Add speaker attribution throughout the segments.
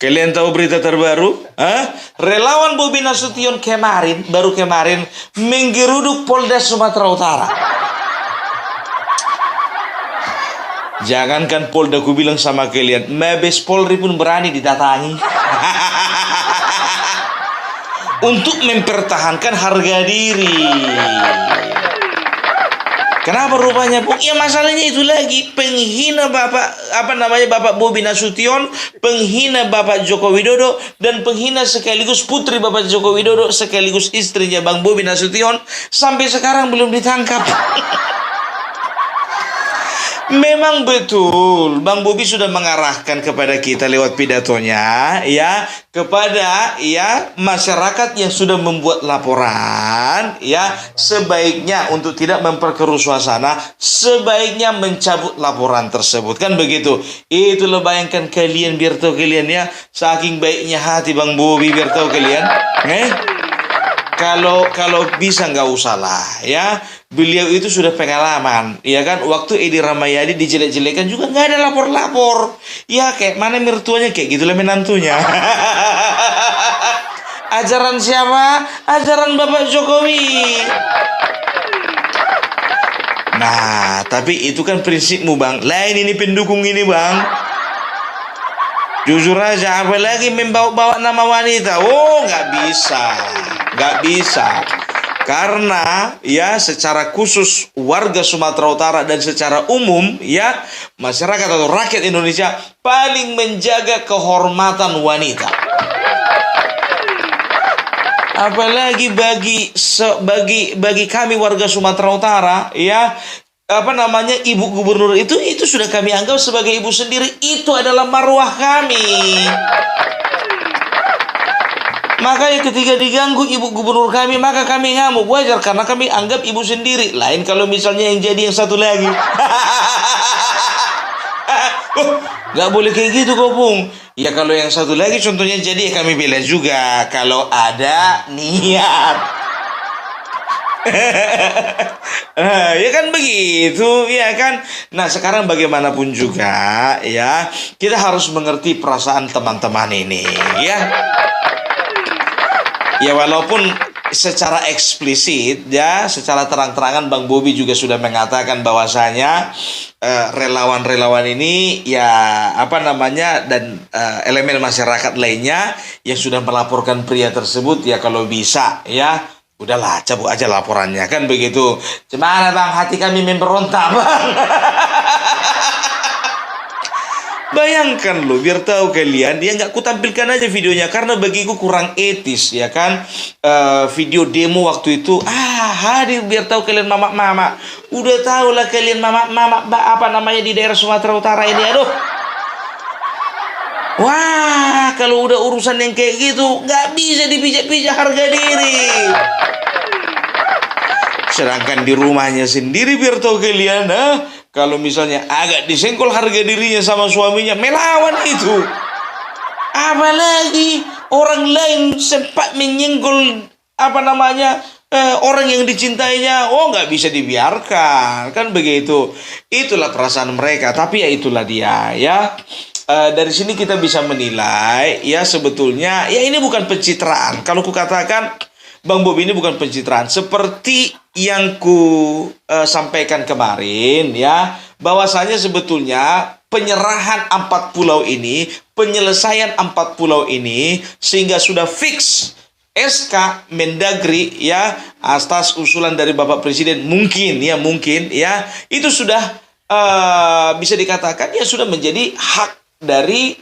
Speaker 1: Kalian tahu berita terbaru? Hah? Relawan Bobi Nasution baru kemarin menggeruduk Polda Sumatera Utara. Jangankan Polda, ku bilang sama kalian, Mabes Polri pun berani didatangi. Untuk mempertahankan harga diri. Kenapa rupanya, Bung? Ya masalahnya itu lagi, penghina Bapak Bobi Nasution, penghina Bapak Joko Widodo, dan penghina sekaligus putri Bapak Joko Widodo sekaligus istrinya Bang Bobi Nasution sampai sekarang belum ditangkap. Memang betul, Bang Bobi sudah mengarahkan kepada kita lewat pidatonya, ya, kepada masyarakat yang sudah membuat laporan, ya, sebaiknya untuk tidak memperkeruh suasana, sebaiknya mencabut laporan tersebut, kan begitu. Itulah, bayangkan kalian, biar tahu kalian ya, saking baiknya hati Bang Bobi, biar tahu kalian, Kalau bisa nggak usah lah, ya. Beliau itu sudah pengalaman, ya kan. Waktu Edi Rahmayadi dijelek-jelekan juga nggak ada lapor-lapor. Ya kayak mana mertuanya, kayak gitulah menantunya. Ajaran siapa? Ajaran Bapak Jokowi. Nah, tapi itu kan prinsipmu, Bang. Lain ini pendukung ini, Bang. Jujur aja, apalagi membawa-bawa nama wanita. Oh, nggak bisa. Karena ya secara khusus warga Sumatera Utara dan secara umum ya masyarakat atau rakyat Indonesia paling menjaga kehormatan wanita. Apalagi bagi kami warga Sumatera Utara ya, ibu gubernur itu sudah kami anggap sebagai ibu sendiri. Itu adalah marwah kami. Makanya ketika diganggu ibu gubernur kami, maka kami ngamuk. Wajar, karena kami anggap ibu sendiri. Lain kalau misalnya yang jadi yang satu lagi. Gak boleh kayak gitu kok, Bung. Ya kalau yang satu lagi contohnya jadi, ya kami bela juga kalau ada niat. Ya kan begitu, ya kan. Nah sekarang bagaimanapun juga ya, kita harus mengerti perasaan teman-teman ini, ya. Ya walaupun secara eksplisit ya, secara terang-terangan Bang Bobi juga sudah mengatakan bahwasanya relawan-relawan ini ya dan elemen masyarakat lainnya yang sudah melaporkan pria tersebut, ya kalau bisa ya udahlah cabut aja laporannya, kan begitu. Gimana Bang, hati kami memberontak, Bang. Bayangkan loh, biar tahu kalian, dia nggak kutampilkan aja videonya karena bagiku kurang etis, ya kan. Video demo waktu itu, hadir biar tahu kalian mama. Udah tahu lah kalian mama di daerah Sumatera Utara ini, aduh. Wah, kalau udah urusan yang kayak gitu, nggak bisa dipijak-pijak harga diri. Sedangkan di rumahnya sendiri, biar tahu kalian, kalau misalnya agak disenggol harga dirinya sama suaminya, melawan itu. Apalagi orang lain sempat menyenggol orang yang dicintainya, nggak bisa dibiarkan, kan begitu. Itulah perasaan mereka. Tapi ya itulah dia, ya. Dari sini kita bisa menilai, ya sebetulnya, ya ini bukan pencitraan. Kalau ku katakan Bang Bobi ini bukan pencitraan, seperti yang ku sampaikan kemarin ya, bahwasanya sebetulnya penyerahan 4 pulau ini, penyelesaian 4 pulau ini sehingga sudah fix SK Mendagri ya atas usulan dari Bapak Presiden, mungkin ya itu sudah bisa dikatakan ya sudah menjadi hak dari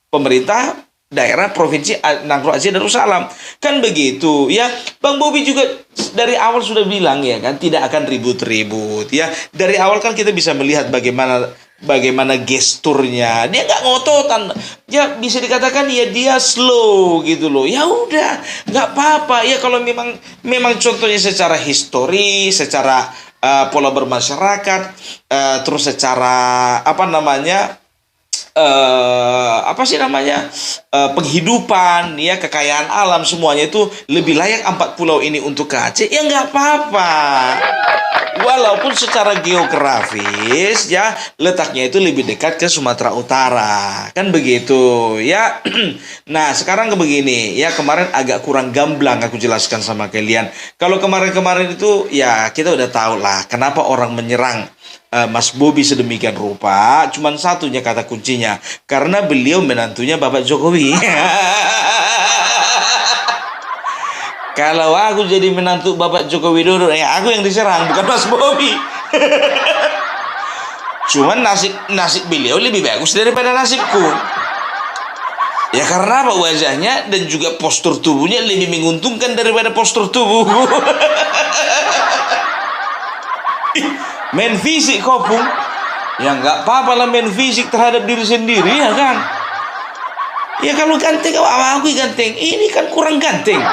Speaker 1: pemerintah daerah provinsi Nangro Aceh Darussalam, kan begitu ya. Bang Bobi juga dari awal sudah bilang ya kan, tidak akan ribut-ribut ya. Dari awal kan kita bisa melihat bagaimana gesturnya, dia nggak ngototan ya, bisa dikatakan ya dia slow gitu loh. Ya udah, nggak apa-apa ya kalau memang contohnya secara histori, secara pola bermasyarakat, terus secara apa sih namanya, penghidupan, ya, kekayaan alam, semuanya itu lebih layak 4 pulau ini untuk ke Aceh, ya nggak apa-apa. Walaupun secara geografis, ya, letaknya itu lebih dekat ke Sumatera Utara, kan begitu, ya. Nah, sekarang ke begini, ya, kemarin agak kurang gamblang aku jelaskan sama kalian. Kalau kemarin-kemarin itu, ya, kita udah tahu lah kenapa orang menyerang Mas Bobi sedemikian rupa. Cuman satunya kata kuncinya, karena beliau menantunya Bapak Jokowi. Kalau aku jadi menantu Bapak Joko Widodo, ya aku yang diserang, bukan Mas Bobi. Cuman nasib beliau lebih bagus daripada nasibku. Ya karena apa, wajahnya dan juga postur tubuhnya lebih menguntungkan daripada postur tubuhku. Main fisik kopung, ya nggak apa-apa lah main fisik terhadap diri sendiri, ya kan. Ya kalau ganteng, aku ganteng, ini kan kurang ganteng.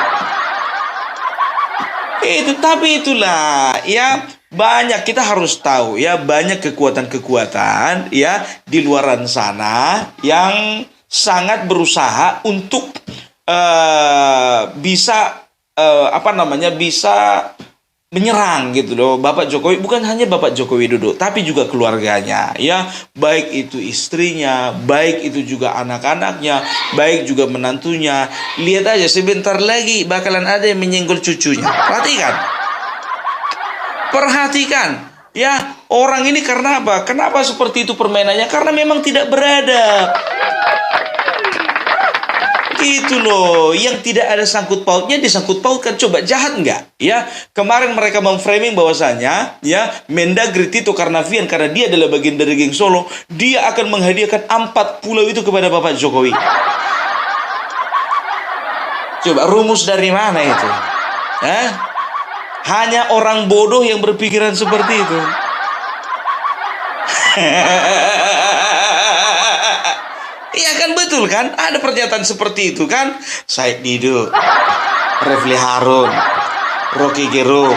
Speaker 1: Tapi itulah, ya, banyak, kita harus tahu, ya, banyak kekuatan-kekuatan, ya, di luaran sana yang sangat berusaha untuk bisa bisa menyerang gitu loh Bapak Jokowi. Bukan hanya Bapak Joko Widodo, tapi juga keluarganya, ya, baik itu istrinya, baik itu juga anak-anaknya, baik juga menantunya. Lihat aja, sebentar lagi bakalan ada yang menyenggol cucunya. Perhatikan, ya, orang ini karena apa? Kenapa seperti itu permainannya? Karena memang tidak beradab. Itu loh, yang tidak ada sangkut pautnya disangkut pautkan. Coba jahat nggak? Ya, kemarin mereka memframing bahwasanya, ya, Mendagri Tito Karnavian, karena dia adalah bagian dari geng Solo, dia akan menghadiahkan 4 pulau itu kepada Bapak Jokowi. Coba rumus dari mana itu? Hanya orang bodoh yang berpikiran seperti itu. Iya kan, betul kan? Ada pernyataan seperti itu kan? Said Didu, Refli Harun, Rocky Gerung,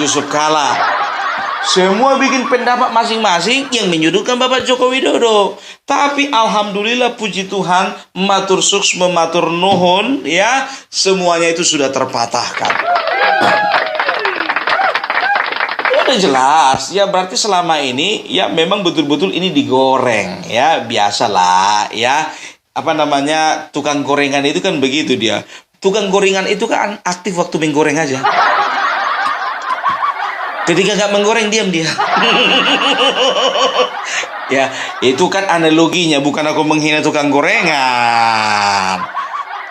Speaker 1: Yusuf Kala, semua bikin pendapat masing-masing yang menyudutkan Bapak Joko Widodo. Tapi alhamdulillah, puji Tuhan, matur suks mematur nuhun, ya, semuanya itu sudah terpatahkan. Udah jelas, ya, berarti selama ini, ya, memang betul-betul ini digoreng, ya, biasalah, ya, tukang gorengan itu kan begitu dia. Tukang gorengan itu kan aktif waktu menggoreng aja. Ketika nggak menggoreng, diam dia. Ya, itu kan analoginya, bukan aku menghina tukang gorengan.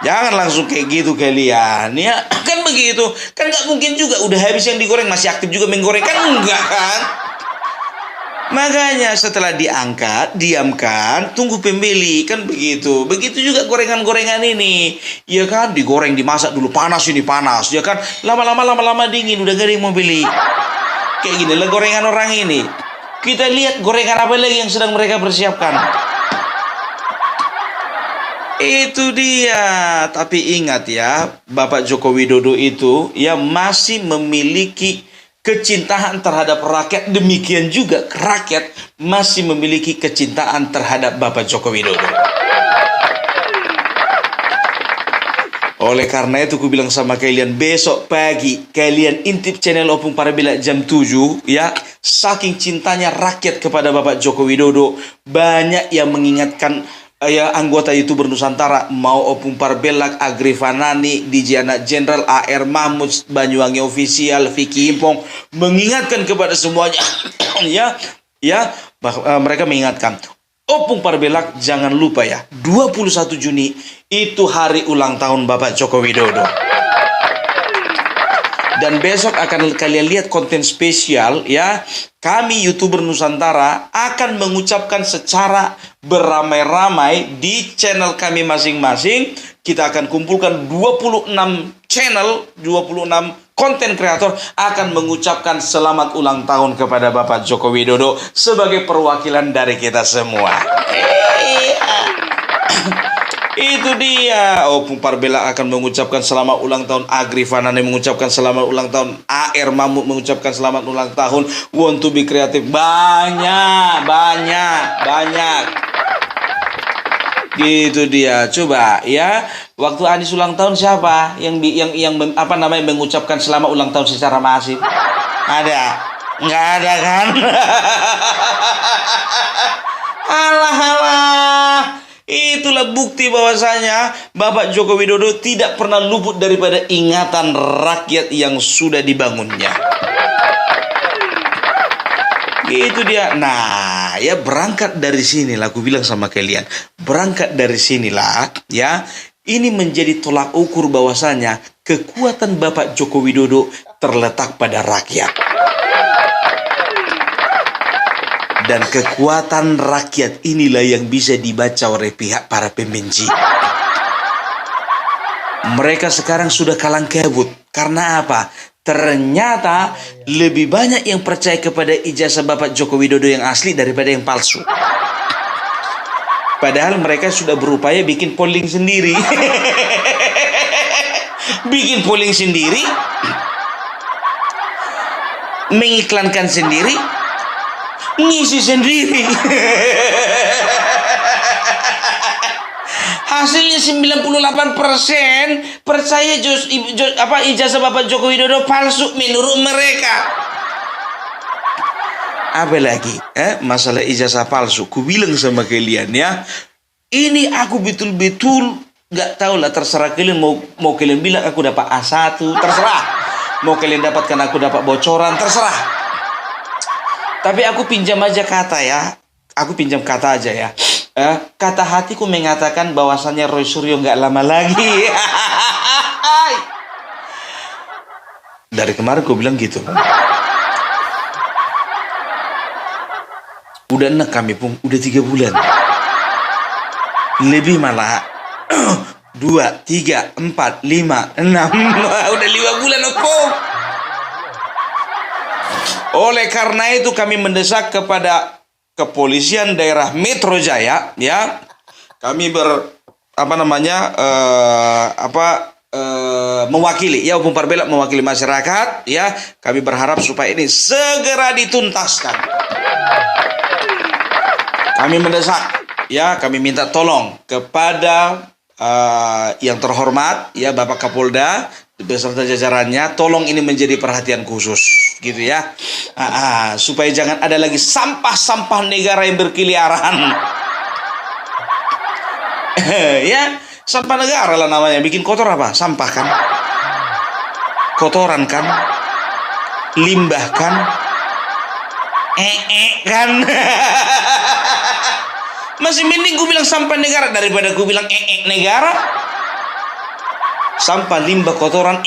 Speaker 1: Jangan langsung kayak gitu kalian, ya, kan begitu. Kan nggak mungkin juga udah habis yang digoreng masih aktif juga menggoreng, kan enggak kan? Makanya setelah diangkat, diamkan, tunggu pembeli, kan begitu. Begitu juga gorengan-gorengan ini, ya kan, digoreng, dimasak dulu, panas, ya kan, lama-lama dingin, udah gak ada yang mau beli. Kayak gini lah gorengan orang ini. Kita lihat gorengan apa lagi yang sedang mereka persiapkan. Itu dia. Tapi ingat ya, Bapak Joko Widodo itu, ya, masih memiliki kecintaan terhadap rakyat. Demikian juga rakyat masih memiliki kecintaan terhadap Bapak Joko Widodo. Oleh karena itu aku bilang sama kalian, besok pagi kalian intip channel Opung Parabila jam 7, ya. Saking cintanya rakyat kepada Bapak Joko Widodo, banyak yang mengingatkan, ya, anggota YouTuber Nusantara, mau Opung Parbelak, Agrifanani, DJ Anak Jenderal, AR Mahmud, Banyuwangi Official, Vicky Impong, mengingatkan kepada semuanya, mereka mengingatkan, Opung Parbelak jangan lupa ya, 21 Juni itu hari ulang tahun Bapak Joko Widodo. Dan besok akan kalian lihat konten spesial, ya. Kami YouTuber Nusantara akan mengucapkan secara beramai-ramai di channel kami masing-masing. Kita akan kumpulkan 26 channel, 26 konten kreator akan mengucapkan selamat ulang tahun kepada Bapak Joko Widodo sebagai perwakilan dari kita semua. Itu dia. Opung Parbela akan mengucapkan selamat ulang tahun, Agrifanani mengucapkan selamat ulang tahun, AR Mahmud mengucapkan selamat ulang tahun, Want to be Creative, banyak. Gitu dia. Coba ya, waktu Anies ulang tahun siapa yang mengucapkan selamat ulang tahun secara masif? Ada? Nggak ada kan? Alah alah. Itulah bukti bahwasanya Bapak Joko Widodo tidak pernah luput daripada ingatan rakyat yang sudah dibangunnya. Itu dia. Nah, ya berangkat dari sinilah aku bilang sama kalian. Berangkat dari sinilah ya, ini menjadi tolak ukur bahwasanya kekuatan Bapak Joko Widodo terletak pada rakyat. Dan kekuatan rakyat inilah yang bisa dibaca oleh pihak para pembenci. Mereka sekarang sudah kalang kabut. Karena apa? Ternyata lebih banyak yang percaya kepada ijazah Bapak Joko Widodo yang asli daripada yang palsu. Padahal mereka sudah berupaya bikin polling sendiri. Bikin polling sendiri. Mengiklankan sendiri. Ngisi sendiri. Hasilnya 98% percaya ijazah Bapak Joko Widodo palsu menurut mereka. Apalagi masalah ijazah palsu. Ku bilang sama kalian ya, ini aku betul-betul gak tahu lah, terserah kalian mau kalian bilang aku dapat A1, terserah. Mau kalian dapatkan aku dapat bocoran, terserah. Tapi aku pinjam aja kata ya. Aku pinjam kata aja ya. Kata hatiku mengatakan bahwasannya Roy Suryo nggak lama lagi. Dari kemarin aku bilang gitu. Udah enak kami pun, udah 3 bulan. Lebih malah. 2, 3, 4, 5, 6. Udah 5 bulan opung. Oleh karena itu kami mendesak kepada Kepolisian Daerah Metro Jaya, ya, kami mewakili, ya, Opung Parbela mewakili masyarakat, ya, kami berharap supaya ini segera dituntaskan. Kami mendesak, ya, kami minta tolong kepada yang terhormat, ya, Bapak Kapolda beserta jajarannya, tolong ini menjadi perhatian khusus, gitu ya, supaya jangan ada lagi sampah-sampah negara yang berkeliaran. Ya, sampah negara lah namanya, bikin kotor apa? Sampah kan, kotoran kan, limbah kan, kan. Masih mending gue bilang sampah negara daripada gue bilang negara. Sampah, limbah, kotoran,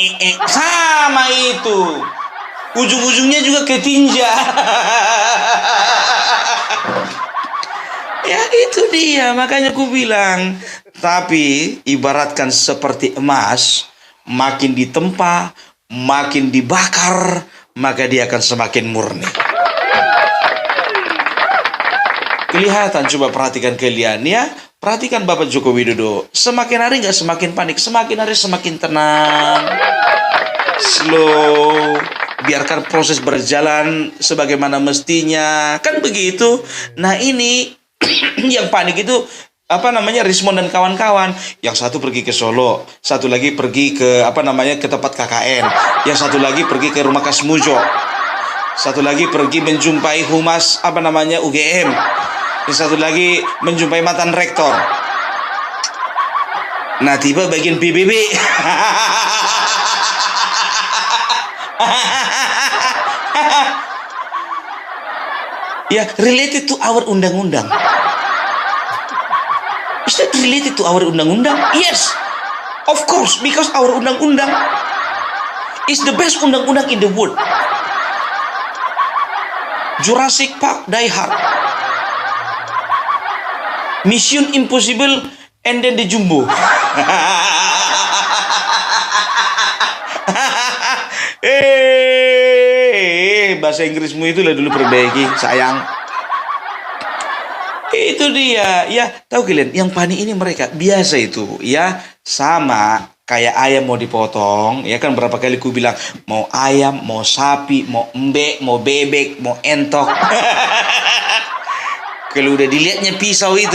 Speaker 1: sama itu. Ujung-ujungnya juga ketinja. Ya itu dia, makanya ku bilang. Tapi ibaratkan seperti emas, makin ditempa, makin dibakar, maka dia akan semakin murni. Kelihatan, coba perhatikan kalian ya. Perhatikan Bapak Joko Widodo. Semakin hari nggak semakin panik, semakin hari semakin tenang. Slow. Biarkan proses berjalan sebagaimana mestinya. Kan begitu. Nah ini yang panik itu Rismon dan kawan-kawan. Yang satu pergi ke Solo, satu lagi pergi ke ke tempat KKN, yang satu lagi pergi ke rumah Kasmujo, satu lagi pergi menjumpai humas UGM, yang satu lagi menjumpai mantan rektor. Nah tiba bagian PBB. Ya, related to our undang-undang. Is that related to our undang-undang? Yes, of course, because our undang-undang is the best undang-undang in the world. Jurassic Park, Die Hard, Mission Impossible, and then the Jumbo. Bahasa Inggrismu itu lah dulu perbaiki, sayang. Itu dia, ya. Tahu kalian, yang panik ini mereka biasa itu, ya, sama kayak ayam mau dipotong, ya kan, berapa kali ku bilang mau ayam, mau sapi, mau embek, mau bebek, mau entok. Kalau udah dilihatnya pisau itu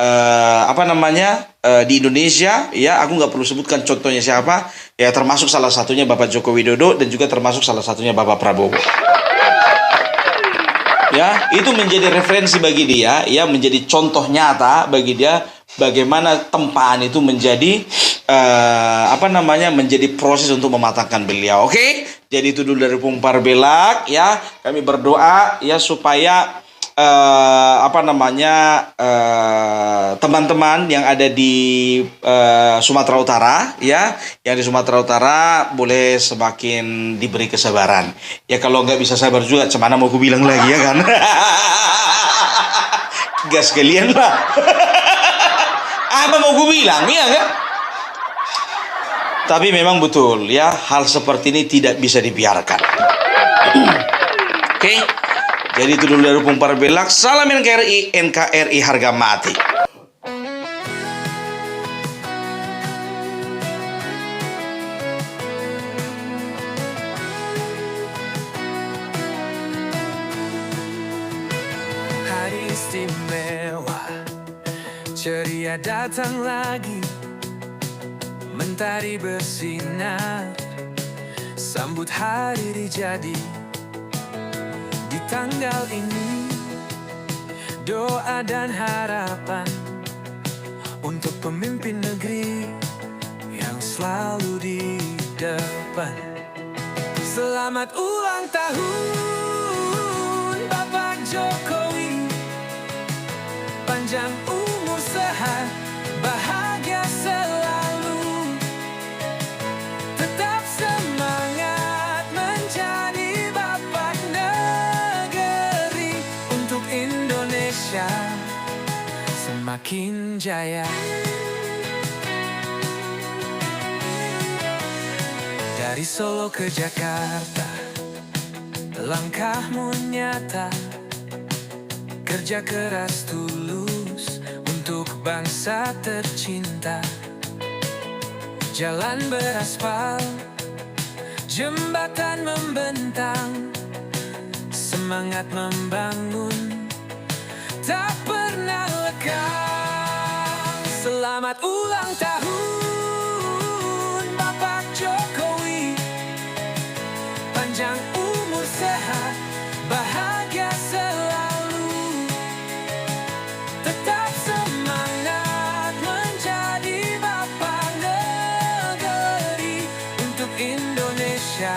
Speaker 1: apa namanya di Indonesia, ya aku nggak perlu sebutkan contohnya siapa, ya termasuk salah satunya Bapak Joko Widodo dan juga termasuk salah satunya Bapak Prabowo. Ya, itu menjadi referensi bagi dia, ya menjadi contoh nyata bagi dia bagaimana tempaan itu menjadi apa namanya menjadi proses untuk mematangkan beliau. Oke, jadi itu dulu dari Pung Parbelak, ya. Kami berdoa ya supaya apa namanya teman-teman yang ada di Sumatera Utara, ya, yang di Sumatera Utara boleh semakin diberi kesabaran. Ya kalau nggak bisa sabar juga, cemana mau aku bilang lagi, ya kan? Gas kalian lah. Apa mau gue bilang, ya kan? Tapi memang betul, ya, hal seperti ini tidak bisa dibiarkan. Oke, jadi itu dulu dari Pung Parbelak. Salam NKRI, NKRI harga mati.
Speaker 2: Hari istimewa, ceria datang lagi. Mentari bersinar, sambut hari jadi. Di tanggal ini, doa dan harapan untuk pemimpin negeri yang selalu di depan. Selamat ulang tahun Bapak Jokowi, panjang umur sehat, bahagia selalu. Tetap semangat menjadi bapak negeri untuk Indonesia semakin jaya. Dari Solo ke Jakarta, langkahmu nyata. Kerja keras tulus untuk bangsa tercinta. Jalan beraspal, jembatan membentang, semangat membangun, tak pernah lekang. Selamat ulang tahun Bapak Jokowi, panjang umur sehat, bahagia selalu. Tetap semangat menjadi bapak negeri untuk Indonesia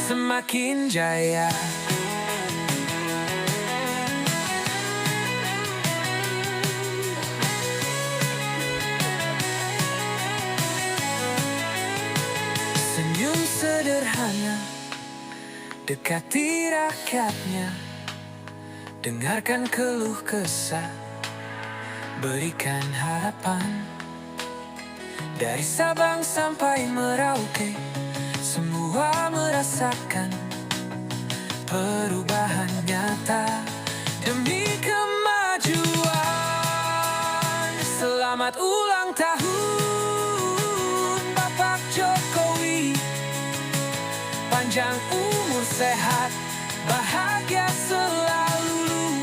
Speaker 2: semakin jaya. Senyum sederhana, dekati rakyatnya, dengarkan keluh kesah, berikan harapan. Dari Sabang sampai Merauke, semua merasakan perubahan nyata demi kemajuan. Selamat ulang tahun Bapak Jokowi, panjang umur sehat, bahagia selalu.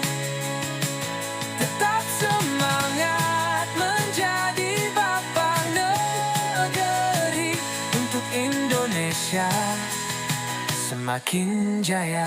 Speaker 2: Tetap semangat menjadi bapak negeri untuk Indonesia semakin jaya.